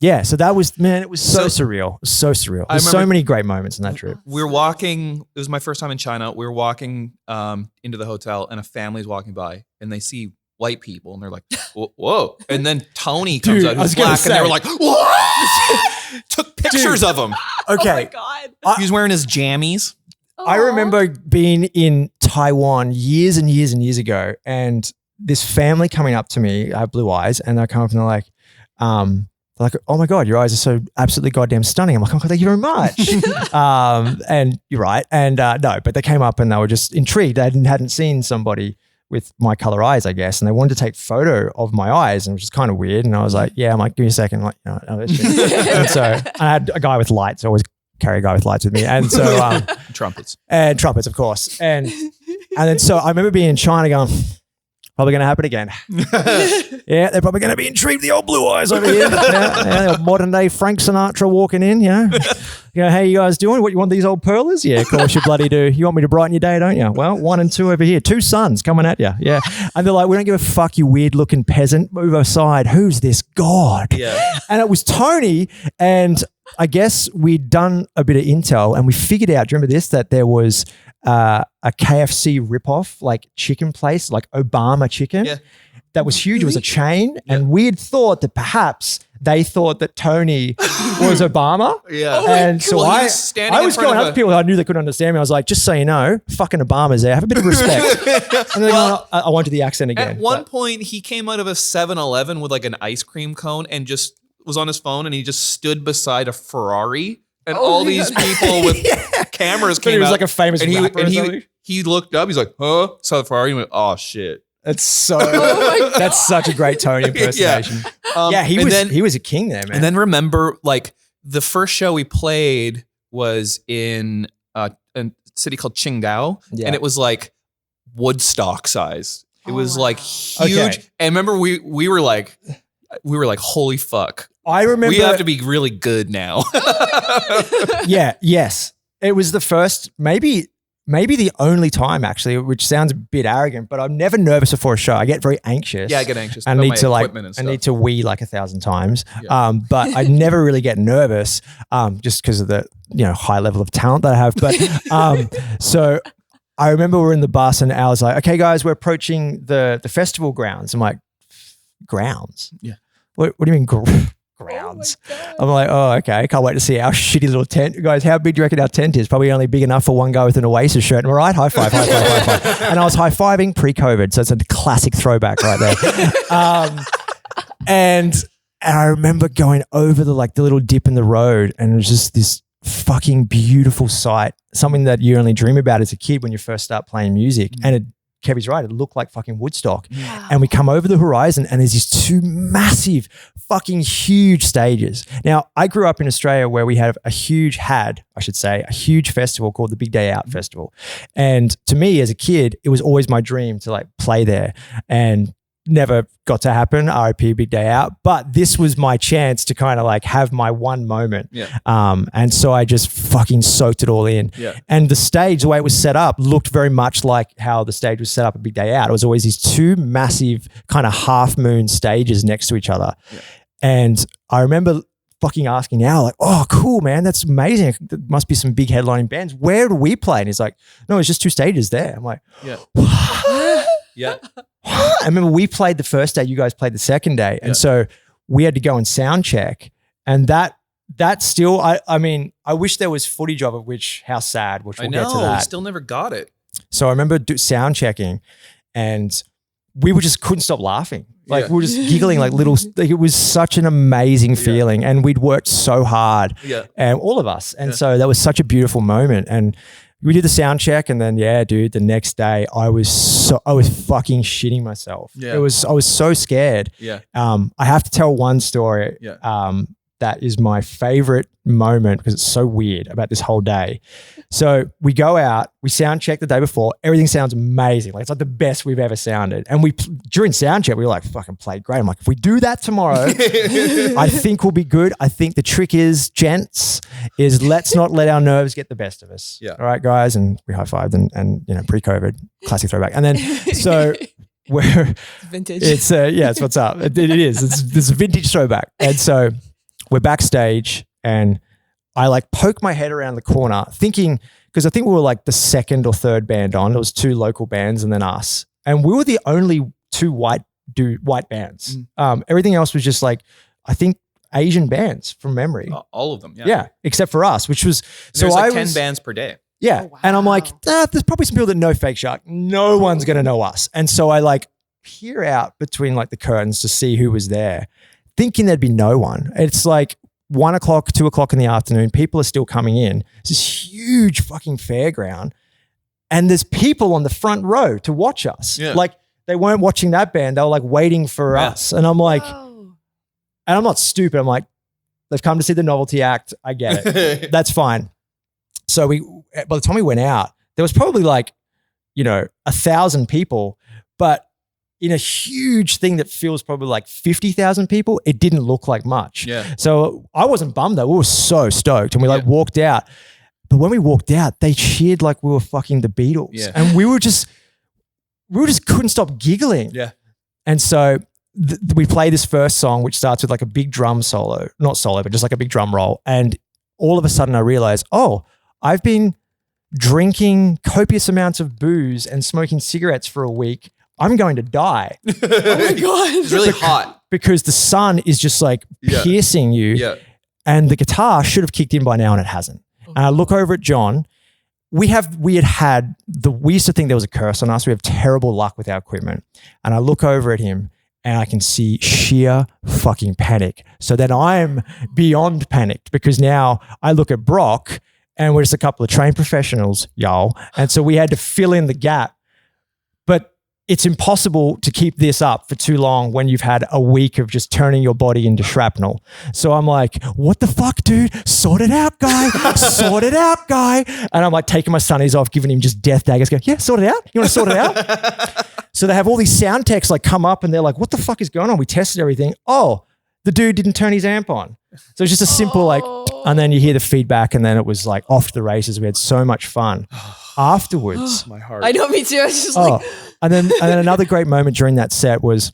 yeah, so that was it was so surreal, so surreal. There's so many great moments in that trip. We're walking. It was my first time in China. We were walking into the hotel, and a family's walking by, and they see white people, and they're like, whoa. And then Tony comes out, who's black, and they were like, what? Took pictures of him. Okay. Oh my God. He was wearing his jammies. I remember being in Taiwan years and years and years ago, and this family coming up to me, I have blue eyes, and they come up and they're like, oh my God, your eyes are so absolutely goddamn stunning. I'm like, oh, thank you very much. And you're right. And no, but they came up and they were just intrigued. They hadn't seen somebody with my color eyes, I guess, and they wanted to take photo of my eyes, and it was just kind of weird. And I was like, yeah, I'm like, give me a second. I'm like, and so I had a guy with lights. I always carry a guy with lights with me. And so trumpets, of course. And then so I remember being in China going, probably going to happen again. Yeah, they're probably going to be intrigued with the old blue eyes over here. Yeah, modern day Frank Sinatra walking in, how you guys doing? What, you want these old pearlers? Yeah, of course you bloody do. You want me to brighten your day, don't you? Well, 1 and 2 over here. 2 suns coming at you. Yeah. And they're like, we don't give a fuck, you weird looking peasant. Move aside. Who's this god? Yeah. And it was Tony, and I guess we'd done a bit of intel and we figured out, do you remember this, that there was a KFC ripoff, like chicken place, like Obama chicken. Yeah. That was huge. It was a chain. Yeah. And we had thought that perhaps they thought that Tony was Obama. Yeah. And so I was going up to people I knew they couldn't understand me. I was like, just so you know, fucking Obama's there. Have a bit of respect. And then I won't do the accent again. At one point, he came out of a 7-Eleven with like an ice cream cone and just was on his phone, and he just stood beside a Ferrari. And all these people with cameras came out. He was like a famous rapper or something. He looked up. He's like, huh? Saw the Ferrari and went, oh, shit. That's such a great Tony impersonation. He was a king there, man. And then remember, like, the first show we played was in a city called Qingdao, and it was like Woodstock size. It was like huge. Okay. And remember, we were like, holy fuck. I remember we have to be really good now. Yes. It was the first, maybe the only time actually, which sounds a bit arrogant, but I'm never nervous before a show. I get very anxious. Yeah, I get anxious. I need to wee like 1,000 times. Yeah. But I never really get nervous, just because of the high level of talent that I have. But so I remember we're in the bus and Al was like, okay guys, we're approaching the festival grounds. I'm like, grounds? Yeah. What do you mean grounds? I'm like, oh, okay. Can't wait to see our shitty little tent. Guys, how big do you reckon our tent is? Probably only big enough for one guy with an Oasis shirt. And we're right, high five. And I was high-fiving pre-COVID, so it's a classic throwback right there. And I remember going over the little dip in the road, and it was just this fucking beautiful sight, something that you only dream about as a kid when you first start playing music. And Kevvy's right. It looked like fucking Woodstock. Wow. And we come over the horizon and there's these 2 massive fucking huge stages. Now, I grew up in Australia where we had a huge festival called the Big Day Out Festival. And to me as a kid, it was always my dream to play there, and never got to happen. RIP Big Day Out. But this was my chance to kind of have my one moment. Yeah. And so I just fucking soaked it all in. Yeah. And the stage, the way it was set up, looked very much like how the stage was set up at Big Day Out. It was always these 2 massive kind of half moon stages next to each other. Yeah. And I remember fucking asking Al, oh, cool, man. That's amazing. There must be some big headlining bands. Where do we play? And he's like, no, it's just 2 stages there. I'm like, yeah. What? Yeah. I remember we played the first day, you guys played the second day. And so we had to go and sound check. And that still, I mean, I wish there was footage of it, how sad, which we'll get to that. We still never got it. So I remember sound checking and we just couldn't stop laughing. We were just giggling it was such an amazing feeling. And we'd worked so hard, and all of us. And so that was such a beautiful moment. And we did the sound check, and then dude, the next day I was fucking shitting myself. Yeah. I was so scared. Yeah. I have to tell one story. Yeah. That is my favorite moment because it's so weird about this whole day. So we go out, we sound check the day before. Everything sounds amazing. It's the best we've ever sounded. And during sound check, we were fucking played great. I'm like, if we do that tomorrow, I think we'll be good. I think the trick is, gents, let's not let our nerves get the best of us. Yeah. All right, guys. And we high-fived and pre-COVID, classic throwback. And then, so we're vintage. It's what's up. It is. It's a vintage throwback. And so we're backstage and I poke my head around the corner thinking, because I think we were the second or third band on. There was 2 local bands and then us. And we were the only 2 white bands. Everything else was just I think Asian bands from memory. All of them. Yeah. Yeah. Except for us, which was, there's 10 bands per day. Yeah. Oh, wow. And I'm like, there's probably some people that know Fake Shark. No one's going to know us. And so I peer out between the curtains to see who was there, thinking there'd be no one. It's 1 o'clock, 2 o'clock in the afternoon. People are still coming in. It's this huge fucking fairground. And there's people on the front row to watch us. Yeah. they weren't watching that band. They were like waiting for us. And I'm like, Whoa. and I'm not stupid. I'm like, they've come to see the novelty act. I get it. That's fine. So by the time we went out, there was probably like, 1,000 people, but in a huge thing that feels probably like 50,000 people, it didn't look like much. Yeah. So I wasn't bummed though. We were so stoked and we like walked out. But when we walked out, they cheered like we were fucking the Beatles. Yeah. And we just couldn't stop giggling. Yeah. And so we play this first song, which starts with like a big drum solo, not solo, but just like a big drum roll. And all of a sudden I realized, I've been drinking copious amounts of booze and smoking cigarettes for a week. I'm going to die. Oh my God. It's really hot. Because the sun is just like piercing you. Yeah. And the guitar should have kicked in by now and it hasn't. And I look over at John. We used to think there was a curse on us. We have terrible luck with our equipment. And I look over at him and I can see sheer fucking panic. So then I'm beyond panicked because now I look at Brock and we're just a couple of trained professionals, y'all. And so we had to fill in the gap. But it's impossible to keep this up for too long when you've had a week of just turning your body into shrapnel. So I'm like, what the fuck, dude? Sort it out, guy. Sort it out, guy. And I'm like taking my sunnies off, giving him just death daggers, going, yeah, sort it out. You want to sort it out? So they have all these sound techs like come up and they're like, what the fuck is going on? We tested everything. Oh, the dude didn't turn his amp on. So it's just a simple like, and then you hear the feedback and then it was like off to the races. We had so much fun. Afterwards. My heart. I know, me too. I was just like, And then another great moment during that set was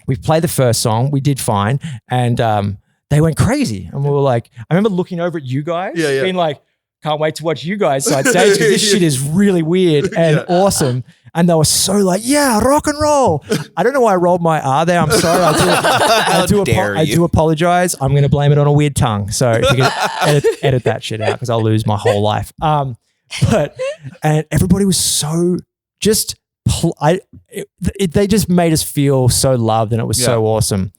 we played the first song, we did fine, and they went crazy. And we were like, I remember looking over at you guys, being like, can't wait to watch you guys side stage because this shit is really weird and awesome. And they were so like, yeah, rock and roll. I don't know why I rolled my R there. I'm sorry. I do apologize. I'm going to blame it on a weird tongue. So if you can edit that shit out because I'll lose my whole life. And everybody was so just, they just made us feel so loved and it was so awesome.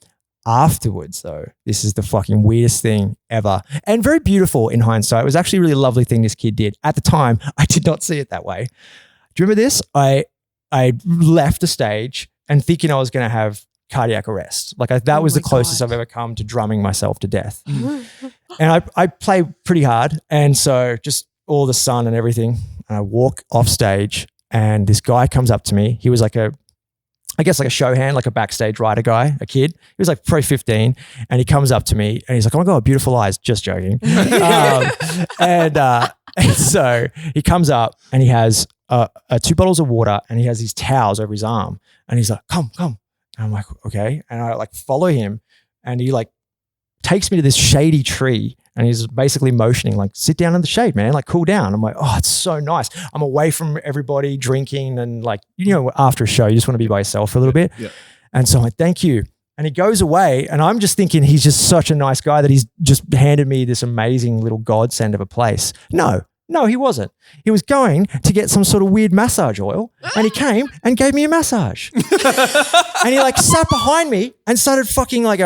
Afterwards, though, this is the fucking weirdest thing ever and very beautiful in hindsight. It was actually a really lovely thing this kid did. At the time, I did not see it that way. Do you remember this? I left the stage and thinking I was going to have cardiac arrest. Like that was the closest I've ever come to drumming myself to death. And I play pretty hard. And so just all the sun and everything. And I walk off stage and this guy comes up to me. He was like a show hand, like a backstage rider guy, a kid. He was like probably 15 and he comes up to me and he's like, oh my God, beautiful eyes. Just joking. And so he comes up and he has 2 bottles of water and he has these towels over his arm and he's like, come. And I'm like, okay. And I like follow him and he like takes me to this shady tree and he's basically motioning like, sit down in the shade, man, like cool down. I'm like, oh, it's so nice. I'm away from everybody drinking and like, after a show, you just want to be by yourself for a little bit. Yeah. And so I'm like, thank you. And he goes away and I'm just thinking he's just such a nice guy that he's just handed me this amazing little godsend of a place. No, he wasn't. He was going to get some sort of weird massage oil and he came and gave me a massage. And he like sat behind me and started fucking like,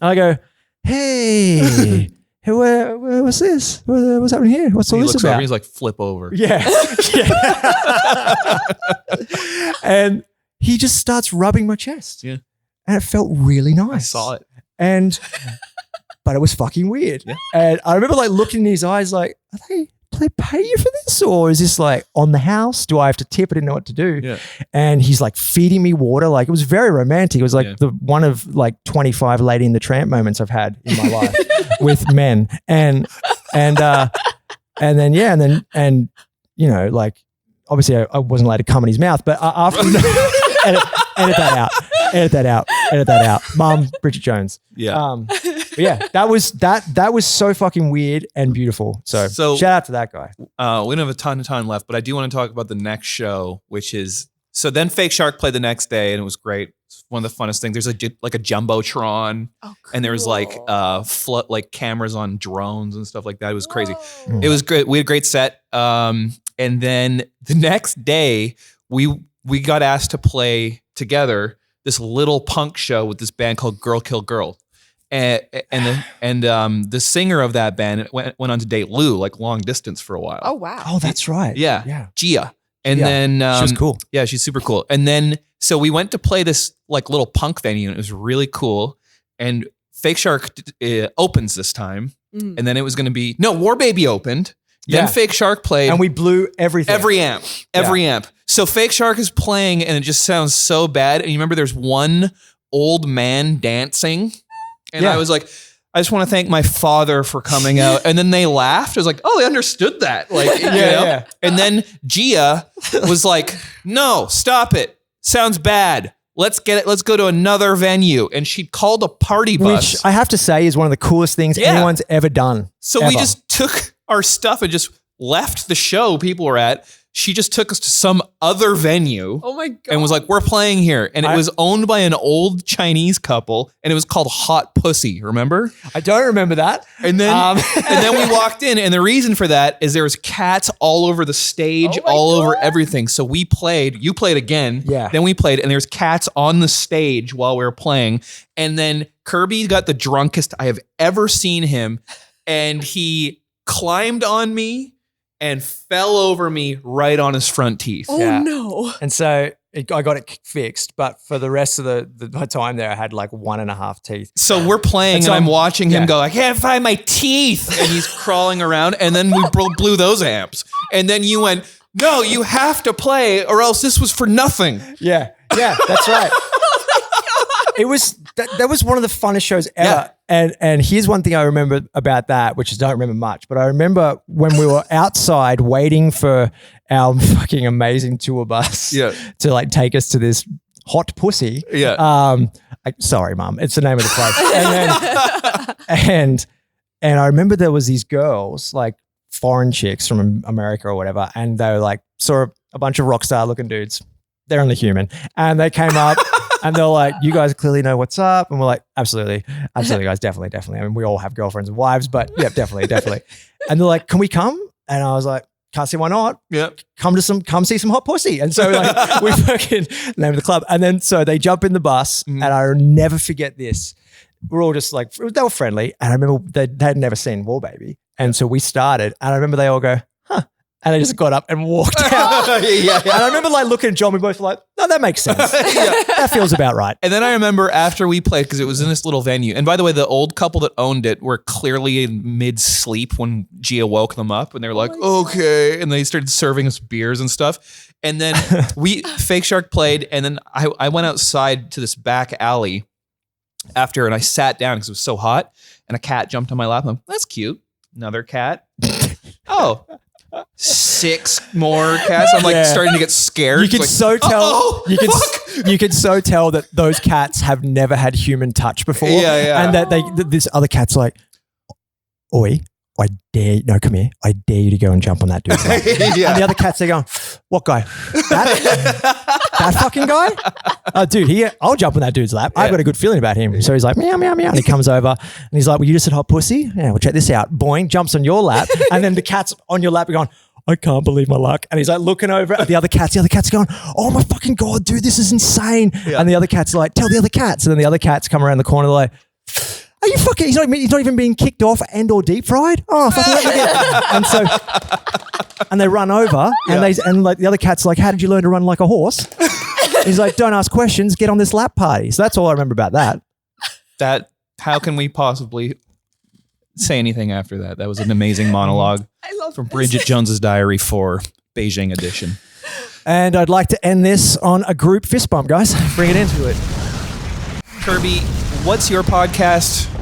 I go, hey, what's this? What's happening here? What's all this about? Over, he's like, flip over. Yeah. And he just starts rubbing my chest. Yeah. And it felt really nice. I saw it. But it was fucking weird. Yeah. And I remember like looking in his eyes like, do they pay you for this? Or is this like on the house? Do I have to tip? I didn't know what to do. Yeah. And he's like feeding me water. Like it was very romantic. It was like the one of like 25 Lady in the Tramp moments I've had in my life with men. And then like obviously I wasn't allowed to come in his mouth, but after edit that out. Mom, Bridget Jones. Yeah. But yeah, that was so fucking weird and beautiful. So shout out to that guy. We don't have a ton of time left, but I do want to talk about the next show, which is, so then Fake Shark played the next day and it was great. It's one of the funnest things. There's like a Jumbotron and there was like like cameras on drones and stuff like that. It was crazy. It was great. We had a great set. And then the next day we got asked to play together this little punk show with this band called Girl Kill Girl. And the singer of that band went on to date Lou, like long distance for a while. Oh, wow. Oh, that's right. Yeah. Gia. And then she was cool. Yeah, she's super cool. And then so we went to play this like little punk venue, and it was really cool. And Fake Shark opens this time, and then it was going to be War Baby opened. Then Fake Shark played, and we blew everything, every amp. So Fake Shark is playing, and it just sounds so bad. And you remember, there's one old man dancing, and I was like, I just want to thank my father for coming out. And then they laughed. I was like, oh, they understood that. Like, you know? And then Gia was like, no, stop it. Sounds bad. Let's go to another venue. And she called a party bus. Which I have to say is one of the coolest things anyone's ever done. So we just took our stuff and just left the show people were at. She just took us to some other venue. Oh my God. And was like, we're playing here. And it was owned by an old Chinese couple, and it was called Hot Pussy. Remember? I don't remember that. And then and then we walked in, and the reason for that is there was cats all over the stage, all over everything. So we played, you played again. Yeah. Then we played, and there's cats on the stage while we were playing. And then Kirby got the drunkest I have ever seen him. And he climbed on me and fell over me right on his front teeth. Oh no. And so I got it fixed, but for the rest of the time there, I had like 1.5 teeth. So we're playing, and I'm watching him go, I can't find my teeth. And he's crawling around, and then we blew those amps. And then you went, no, you have to play, or else this was for nothing. Yeah, that's right. It was that was one of the funnest shows ever. And here's one thing I remember about that, which I don't remember much, but I remember when we were outside waiting for our fucking amazing tour bus to like take us to this Hot Pussy. Sorry, Mum, it's the name of the place. And I remember there was these girls, like foreign chicks from America or whatever, and they were like saw a bunch of rock star looking dudes. They're only human, and they came up. And they're like, you guys clearly know what's up. And we're like, absolutely, guys, definitely. I mean, we all have girlfriends and wives, but yeah, definitely. And they're like, can we come? And I was like, can't see why not. Yep. Come see some Hot Pussy. And so like, we fucking name of the club. And then so they jump in the bus, and I'll never forget this. We're all just like, they were friendly. And I remember they had never seen War Baby. And so we started, and I remember they all go, huh. And I just got up and walked out. And I remember like looking at John, we both were like, no, that makes sense. That feels about right. And then I remember after we played, because it was in this little venue. And by the way, the old couple that owned it were clearly in mid-sleep when Gia woke them up. And they were like, okay. And they started serving us beers and stuff. And then Fake Shark played. And then I went outside to this back alley after, and I sat down because it was so hot. And a cat jumped on my lap. I'm like, that's cute. Another cat. Oh. 6 more cats. I'm like starting to get scared. You can like, so tell. You can so tell that those cats have never had human touch before. And that this other cat's like, oi, I dare, no, come here. I dare you to go and jump on that dude's lap. And the other cats, they're going, what guy? That fucking guy? Oh, dude, I'll jump on that dude's lap. I've got a good feeling about him. So he's like, meow, meow, meow. And he comes over and he's like, well, you just said Hot Pussy? Yeah, well, check this out. Boing, jumps on your lap. And then the cat's on your lap going, I can't believe my luck. And he's like looking over at the other cats. The other cats are going, oh my fucking God, dude, this is insane. And the other cats are like, tell the other cats. And then the other cats come around the corner, they're like, are you fucking, he's not even being kicked off and or deep fried? Oh, fucking let me get. And so, and they run over and like the other cat's like, how did you learn to run like a horse? He's like, don't ask questions, get on this lap party. So that's all I remember about that. How can we possibly say anything after that? That was an amazing monologue from Bridget Jones's Diary 4, Beijing edition. And I'd like to end this on a group fist bump, guys. Bring it into it. Kirby, what's your podcast?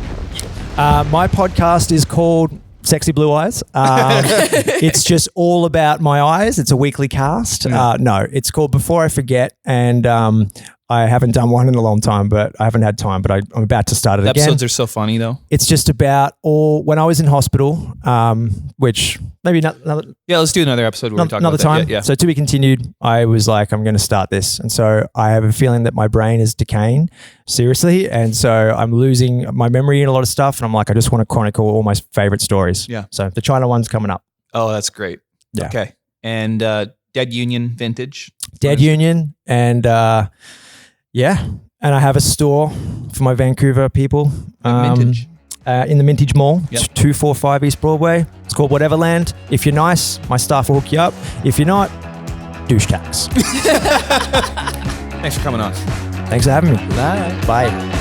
My podcast is called Sexy Blue Eyes. It's just all about my eyes. It's a weekly cast. No, it's called Before I Forget. And I haven't done one in a long time, but I haven't had time, but I'm about to start it again. Episodes are so funny though. It's just about when I was in hospital, which maybe not. Yeah, let's do another episode where we talk another about time. That. Yeah. So to be continued, I was like, I'm going to start this. And so I have a feeling that my brain is decaying seriously. And so I'm losing my memory and a lot of stuff. And I'm like, I just want to chronicle all my favorite stories. Yeah. So the China one's coming up. Oh, that's great. Yeah. Okay. And Dead Union Vintage. Dead Union. And yeah. And I have a store for my Vancouver people. Vintage. In the Mintage Mall, Yep. 245 East Broadway. It's called Whateverland. If you're nice, my staff will hook you up. If you're not, douche tax. Thanks for coming on. Thanks for having me. Bye. Bye.